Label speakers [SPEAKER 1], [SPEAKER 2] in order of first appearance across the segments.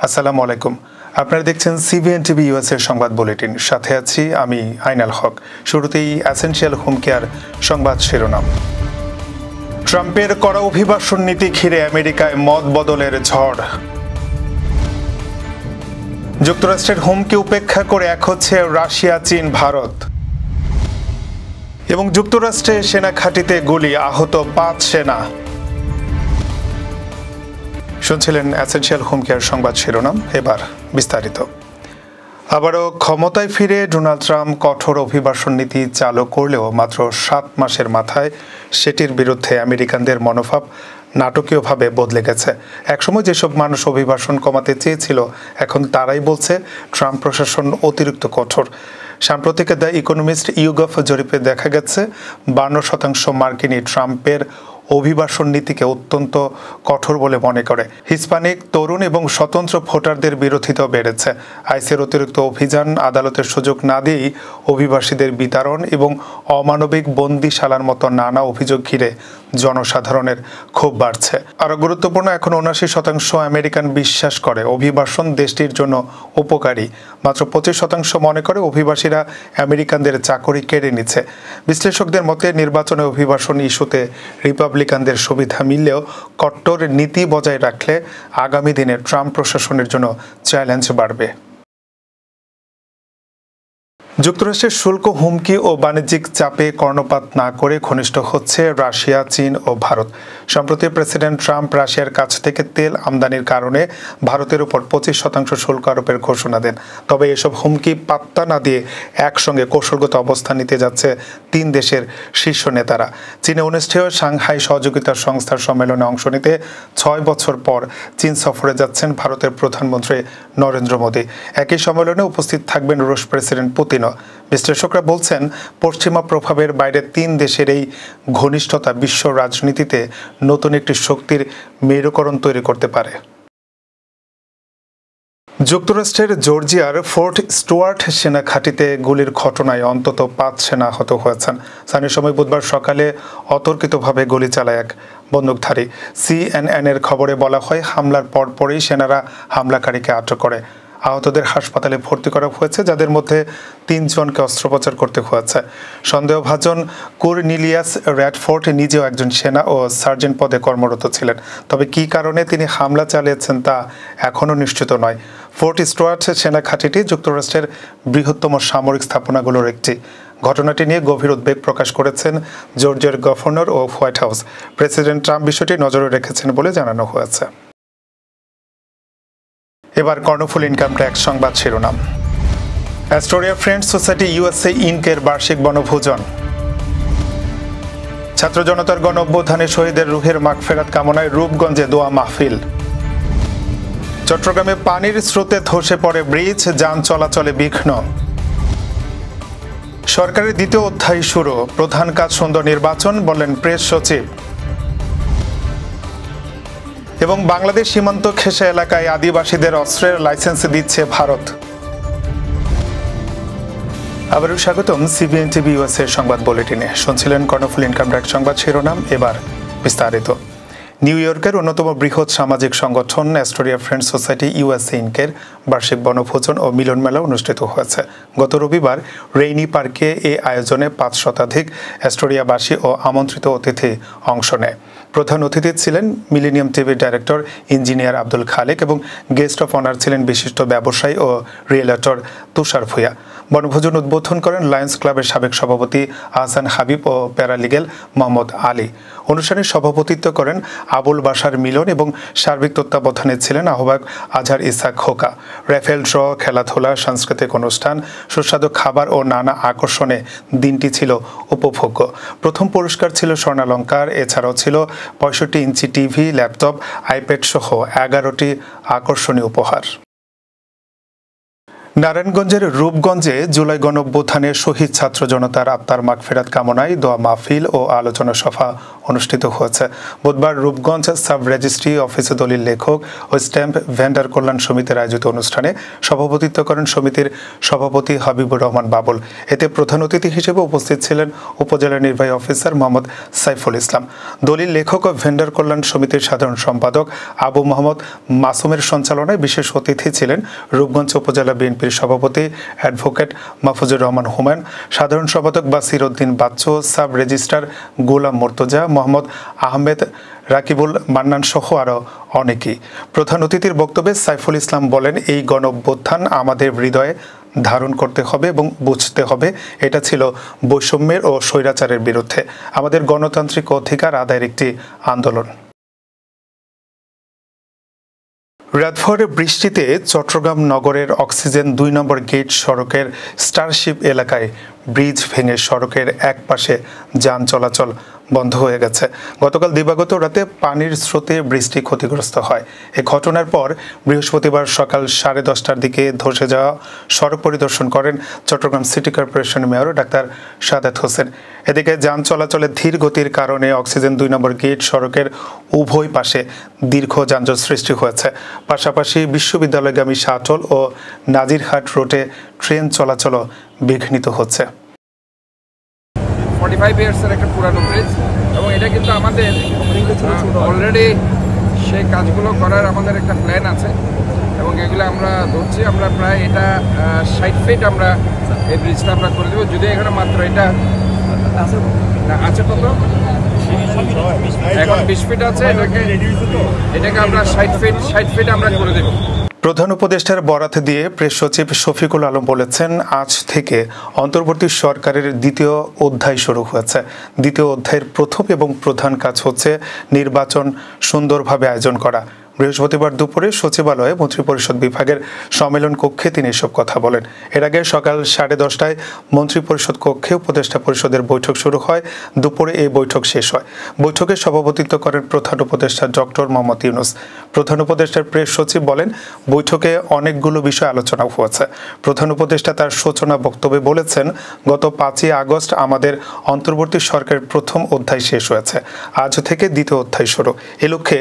[SPEAKER 1] আসসালামু আলাইকুম। আপনারা দেখছেন সিবিএন টিভি ইউএসএর সংবাদ বুলেটিন। সাথে আছি আমি আইনাল হক। শুরুতেই এসেনশিয়াল হোম কেয়ার সংবাদ শিরোনাম। ট্রাম্পের কড়া অভিবাসন নীতি ঘিরে আমেরিকায় মত বদলের ঝড়। যুক্তরাষ্ট্রের হুমকি উপেক্ষা করে এক হচ্ছে রাশিয়া, চীন, ভারত। এবং যুক্তরাষ্ট্রে সেনা ঘাঁটিতে গুলি, আহত ৫ সেনা। শুনছিলেন এসেনশিয়াল হোম কেয়ার সংবাদ শিরোনাম। এবার বিস্তারিত। আবারও ক্ষমতায় ফিরে ডোনাল্ড ট্রাম্প কঠোর অভিবাসন নীতি চালু করলেও মাত্র ৭ মাসের মাথায় সেটির বিরুদ্ধে আমেরিকানদের মনোভাব নাটকীয়ভাবে বদলে গেছে। একসময় যেসব মানুষ অভিবাসন কমাতে চেয়েছিল, এখন তারাই বলছে ট্রাম্প প্রশাসন অতিরিক্ত কঠোর। সাম্প্রতিক দ্য ইকোনমিস্ট ইউগভ জরিপে দেখা গেছে ৫২% মার্কিনী ট্রাম্পের অভিবাসন নীতিকে অত্যন্ত কঠোর বলে মনে করে। হিস্পানিক, তরুণ এবং স্বতন্ত্র ভোটারদের বিরোধিতাও বেড়েছে। আইসির অতিরিক্ত অভিযান, আদালতের সুযোগ না দিয়েই অভিবাসীদের বিতাড়ন এবং অমানবিক বন্দিশালার মতো নানা অভিযোগ ঘিরে জনসাধারণের ক্ষোভ বাড়ছে। আরও গুরুত্বপূর্ণ, এখন ৭৯% আমেরিকান বিশ্বাস করে অভিবাসন দেশটির জন্য উপকারী। মাত্র ২৫% মনে করে অভিবাসীরা আমেরিকানদের চাকরি কেড়ে নিচ্ছে। বিশ্লেষকদের মতে নির্বাচনে অভিবাসন ইস্যুতে রিপাবলিকানদের সুবিধা মিললেও কট্টর নীতি বজায় রাখলে আগামী দিনে ট্রাম্প প্রশাসনের জন্য চ্যালেঞ্জ বাড়বে। যুক্তরাষ্ট্রের শুল্ক হুমকি ও বাণিজ্যিক চাপে কর্ণপাত না করে ঘনিষ্ঠ হচ্ছে রাশিয়া, চীন ও ভারত। সম্প্রতি প্রেসিডেন্ট ট্রাম্প রাশিয়ার কাছ থেকে তেল আমদানির কারণে ভারতের উপর ২৫% শুল্ক আরোপের ঘোষণা দেন। তবে এসব হুমকি পাত্তা না দিয়ে একসঙ্গে কৌশলগত অবস্থান নিতে যাচ্ছে ৩ দেশের শীর্ষ নেতারা। চীনে অনুষ্ঠেয় সাংহাই সহযোগিতা সংস্থার সম্মেলনে অংশ নিতে ৬ বছর পর চীন সফরে যাচ্ছেন ভারতের প্রধানমন্ত্রী নরেন্দ্র মোদী। একই সম্মেলনে উপস্থিত থাকবেন রুশ প্রেসিডেন্ট পুতিন। বিশ্লেষকরা বলছেন, পশ্চিমা প্রভাবের বাইরে ৩ দেশের এই ঘনিষ্ঠতা বিশ্ব রাজনীতিতে নতুন একটি শক্তির মেরুকরণ তৈরি করতে পারে। যুক্তরাষ্ট্রের জর্জিয়ার ফোর্ট স্টুয়ার্ট সেনা ঘাঁটিতে গুলির ঘটনায় অন্তত ৫ সেনা আহত হয়েছেন। স্থানীয় সময় বুধবার সকালে অতর্কিতভাবে গুলি চালায় এক বন্দুকধারী। সিএনএন-এর খবরে বলা হয়, হামলার পরপরই সেনারা হামলাকারীকে আটক করে। আহতদের হাসপাতালে ভর্তি করা হয়েছে, যাদের মধ্যে ৩ জনকে অস্ত্রোপচার করতে হয়েছে। সন্দেহভাজন কর্নেলিয়াস র্যাডফোর্ড নিজেও একজন সেনা ও সার্জেন্ট পদে কর্মরত ছিলেন। তবে কী কারণে তিনি হামলা চালিয়েছেন তা এখনও নিশ্চিত নয়। ফোর্ট স্টুয়ার্ট সেনা ঘাঁটিটি যুক্তরাষ্ট্রের বৃহত্তম সামরিক স্থাপনাগুলোর একটি। ঘটনাটি নিয়ে গভীর উদ্বেগ প্রকাশ করেছেন জর্জিয়ার গভর্নর ও হোয়াইট হাউস। প্রেসিডেন্ট ট্রাম্প বিষয়টি নজরে রেখেছেন বলে জানানো হয়েছে। এবার কর্ণফুল ইনকাম ট্যাক্স সংবাদ শিরোনাম। অ্যাস্টোরিয়া ফ্রেন্ডস সোসাইটি ইউএসএ ইনকের বার্ষিক বনভোজন। ছাত্র জনতার গণ অভ্যুত্থানে শহীদের রুহের মাগফিরাত কামনায় রূপগঞ্জে দোয়া মাহফিল। চট্টগ্রামে পানির স্রোতে ধসে পড়ে ব্রিজ, যান চলাচলে বিঘ্ন। সরকারের দ্বিতীয় অধ্যায় শুরু, প্রধান কাজ সুন্দর নির্বাচন, বললেন প্রেস সচিব। এবং বাংলাদেশ সীমান্ত ঘেঁষা এলাকায় আদিবাসীদের অস্ত্রের লাইসেন্স দিচ্ছে ভারত। আবারও স্বাগতম সিবিএন টিভি ইউএসএর সংবাদ বুলেটিনে। শুনছিলেন কর্ণফুল ইনকাম ট্যাক্স সংবাদ শিরোনাম। এবার বিস্তারিত। নিউ ইয়র্কের অন্যতম বৃহৎ সামাজিক সংগঠন অ্যাস্টোরিয়া ফ্রেন্ডস সোসাইটি ইউএসএ ইনকের বার্ষিক বনভোজন ও মিলন মেলা অনুষ্ঠিত হয়েছে। গত রবিবার রেইনি পার্কে এই আয়োজনে ৫ শতাধিক অ্যাস্টোরিয়াবাসী ও আমন্ত্রিত অতিথি অংশ নেয়। প্রধান অতিথি ছিলেন মিলেনিয়াম টিভির ডাইরেক্টর ইঞ্জিনিয়ার আব্দুল খালেক এবং গেস্ট অফ অনার ছিলেন বিশিষ্ট ব্যবসায়ী ও রিয়েলটর তুষার ভূঁইয়া। বনভোজন উদ্বোধন করেন লায়ন্স ক্লাবের সাবেক সভাপতি আহসান হাবিব ও প্যারালিগেল মোহাম্মদ আলী। অনুষ্ঠানে সভাপতিত্ব করেন আবুল বাশার মিলন এবং সার্বিক তত্ত্বাবধানে ছিলেন আহ্বায়ক আজহার ইসাক খোকা। রেফেল ড্র, খেলাধুলা, সাংস্কৃতিক অনুষ্ঠান, সুস্বাদু খাবার ও নানা আকর্ষণে দিনটি ছিল উপভোগ্য। প্রথম পুরস্কার ছিল স্বর্ণালঙ্কার। এছাড়াও ছিল ৬৫ ইঞ্চি টিভি, ল্যাপটপ, আইপ্যাড সহ ১১টি আকর্ষণীয় উপহার। নারায়ণগঞ্জের রূপগঞ্জে জুলাই গণ অভ্যুত্থানে শহীদ ছাত্র জনতার আত্মার মাগফিরাত কামনায় দোয়া মাহফিল ও আলোচনা সভা অনুষ্ঠিত হয়েছে। বুধবার রূপগঞ্জ সাব রেজিস্ট্রি অফিসে দলিল লেখক ও স্ট্যাম্প ভেন্ডার কল্যাণ সমিতির আয়োজিত অনুষ্ঠানে সভাপতিত্ব করেন সমিতির সভাপতি হাবিবুর রহমান বাবুল। এতে প্রধান অতিথি হিসেবে উপস্থিত ছিলেন উপজেলা নির্বাহী অফিসার মোহাম্মদ সাইফুল ইসলাম। দলিল লেখক ও ভেন্ডার কল্যাণ সমিতির সাধারণ সম্পাদক আবু মোহাম্মদ মাসুমের সঞ্চালনায় বিশেষ অতিথি ছিলেন রূপগঞ্জ উপজেলা বিএনপির সভাপতি অ্যাডভোকেট মাহফুজুর রহমান হুমায়ুন, সাধারণ সম্পাদক বাসির উদ্দিন বাচ্চু, সাব রেজিস্ট্রার গোলাম মুর্তজা, মোহাম্মদ আহমেদ রাকিবুল মান্নান সহ আরও অনেকেই। প্রধান অতিথির বক্তব্যে সাইফুল ইসলাম বলেন, এই গণঅভ্যুত্থান আমাদের হৃদয়ে ধারণ করতে হবে এবং বুঝতে হবে এটা ছিল বৈষম্যের ও স্বৈরাচারের বিরুদ্ধে আমাদের গণতান্ত্রিক অধিকার আদায়ের একটি আন্দোলন। রাতভর বৃষ্টিতে চট্টগ্রাম নগরের অক্সিজেন ২ নম্বর গেট সড়কের স্টারশিপ এলাকায় ব্রিজ ভেঙে সড়কের এক পাশে যান চলাচল বন্ধ হয়ে গেছে। গতকাল দিবাগত রাতে পানির স্রোতে বৃষ্টি ক্ষতিগ্রস্ত হয়। এ ঘটনার পর বৃহস্পতিবার সকাল 10:30টার দিকে ধসে যাওয়া সড়ক পরিদর্শন করেন চট্টগ্রাম সিটি কর্পোরেশনের মেয়র ডাক্তার সাদাত হোসেন। এদিকে যান চলাচলে ধীর গতির কারণে অক্সিজেন ২ নম্বর গেট সড়কের উভয় পাশে দীর্ঘ যানজট সৃষ্টি হয়েছে। পাশাপাশি বিশ্ববিদ্যালয়গামী শাটল ও নাজিরহাট রোডে ট্রেন চলাচলও বিঘ্নিত হচ্ছে।
[SPEAKER 2] 45 ইয়ার্সের একটা পুরানো ব্রিজ এবং এটা কিন্তু আমাদের অলরেডি সেই কাজগুলো করার আমাদের একটা প্ল্যান আছে এবং এগুলো আমরা ধরছি। আমরা প্রায় এটা 60 ফিট আমরা এই ব্রিজটা আমরা করে দেবো। যদি এখানে মাত্র এটা আছে কত এখন 20 ফিট আছে, এটাকে আমরা 60 ফিট আমরা করে দেবো।
[SPEAKER 1] প্রধান উপদেষ্টার বরাত দিয়ে প্রেস সচিব শফিকুল আলম বলেছেন, আজ থেকে অন্তর্বর্তী সরকারের দ্বিতীয় অধ্যায় শুরু হয়েছে। দ্বিতীয় অধ্যায়ের প্রথম এবং প্রধান কাজ হচ্ছে নির্বাচন সুন্দরভাবে আয়োজন করা। বৃহস্পতিবার দুপুরে সচিবালয়ে মন্ত্রিপরিষদ বিভাগের সম্মেলন কক্ষে তিনি এসব কথা বলেন। এর আগে সকাল 10:30টায় মন্ত্রিপরিষদ কক্ষে উপদেষ্টা পরিষদের বৈঠক শুরু হয়। দুপুরে এই বৈঠক শেষ হয়। বৈঠকে সভাপতিত্ব করেন প্রধান উপদেষ্টা ডক্টর মোহাম্মদ ইউনূস। প্রধান উপদেষ্টার প্রেস সচিব বলেন, বৈঠকে অনেকগুলো বিষয় আলোচনা হয়েছে। প্রধান উপদেষ্টা তার সূচনা বক্তব্যে বলেছেন, গত 5ই আগস্ট আমাদের অন্তর্বর্তী সরকারের প্রথম অধ্যায় শেষ হয়েছে। আজ থেকে দ্বিতীয় অধ্যায় শুরু। এ লক্ষ্যে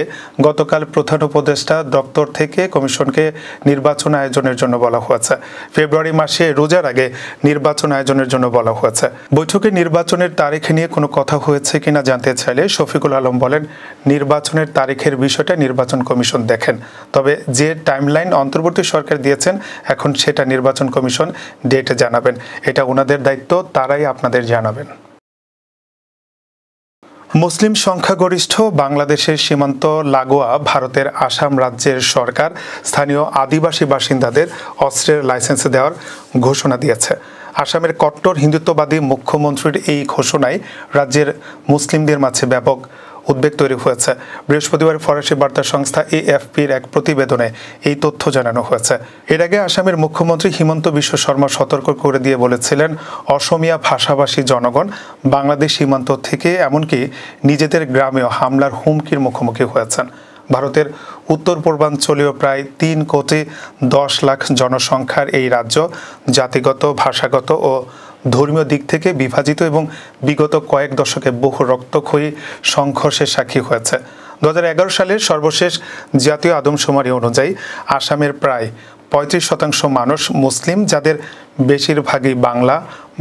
[SPEAKER 1] গতকাল প্রধান উপদেষ্টা দপ্তর থেকে কমিশনকে নির্বাচন আয়োজনের জন্য বলা হয়েছে। ফেব্রুয়ারি মাসে রোজার আগে নির্বাচন আয়োজনের জন্য বলা হয়েছে। বৈঠকে নির্বাচনের তারিখ নিয়ে কোনো কথা হয়েছে কিনা জানতে চাইলে শফিকুল আলম বলেন, নির্বাচনের তারিখের বিষয়টা নির্বাচন কমিশন দেখেন, তবে যে টাইমলাইন অন্তর্বর্তী সরকার দিয়েছেন এখন সেটা নির্বাচন কমিশন ডেটে জানাবেন। এটা ওনাদের দায়িত্ব, তারাই আপনাদের জানাবেন। মুসলিম সংখ্যাগরিষ্ঠ বাংলাদেশের সীমান্ত লাগোয়া ভারতের আসাম রাজ্যের সরকার স্থানীয় আদিবাসী বাসিন্দাদের অস্ত্রের লাইসেন্স দেওয়ার ঘোষণা দিয়েছে। আসামের কট্টর হিন্দুত্ববাদী মুখ্যমন্ত্রীর এই ঘোষণায় রাজ্যের মুসলিমদের মাঝে ব্যাপক উদ্বেগ তৈরি হয়েছে। বৃহস্পতিবার ফরাসি বার্তা সংস্থা AFPর এক প্রতিবেদনে এই তথ্য জানানো হয়েছে। এর আগে আসামের মুখ্যমন্ত্রী হিমন্ত বিশ্ব শর্মা সতর্ক করে দিয়ে বলেছিলেন, অসমীয়া ভাষাভাষী জনগণ বাংলাদেশ সীমান্ত থেকে এমনকি নিজেদের গ্রামেও হামলার হুমকির মুখোমুখি হয়েছেন। ভারতের উত্তর পূর্বাঞ্চলীয় প্রায় 3,10,00,000 জনসংখ্যার এই রাজ্য জাতিগত, ভাষাগত ও ধর্মীয় দিক থেকে বিভাজিত এবং বিগত কয়েক দশকে বহু রক্তক্ষয়ী সংঘর্ষের সাক্ষী হয়েছে। 2011 সালের সর্বশেষ জাতীয় আদমশুমারি অনুযায়ী আসামের প্রায় 35% মানুষ মুসলিম, যাদের বেশিরভাগই বাংলা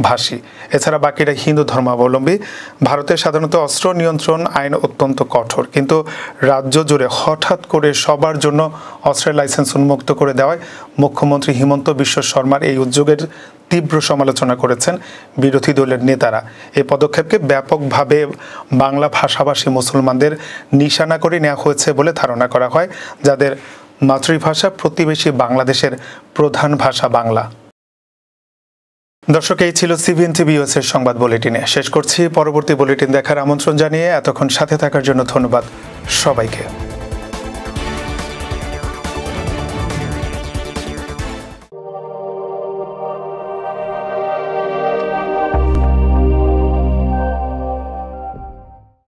[SPEAKER 1] ভাষী। এছাড়া বাকিরা হিন্দু ধর্মাবলম্বী। ভারতের সাধারণত অস্ত্র নিয়ন্ত্রণ আইন অত্যন্ত কঠোর, কিন্তু রাজ্য জুড়ে হঠাৎ করে সবার জন্য অস্ত্রের লাইসেন্স উন্মুক্ত করে দেওয়ায় মুখ্যমন্ত্রী হিমন্ত বিশ্ব শর্মার এই উদ্যোগের তীব্র সমালোচনা করেছেন বিরোধী দলের নেতারা। এই পদক্ষেপকে ব্যাপকভাবে বাংলা ভাষাভাষী মুসলমানদের নিশানা করে নেওয়া হয়েছে বলে ধারণা করা হয়, যাদের মাতৃভাষা প্রতিবেশী বাংলাদেশের প্রধান ভাষা বাংলা। দর্শক, এই ছিল CBN TV US এর সংবাদ বুলেটিনে। শেষ করছি। পরবর্তী বুলেটিন দেখার আমন্ত্রণ জানিয়ে এতক্ষণ সাথে থাকার জন্য ধন্যবাদ সবাইকে।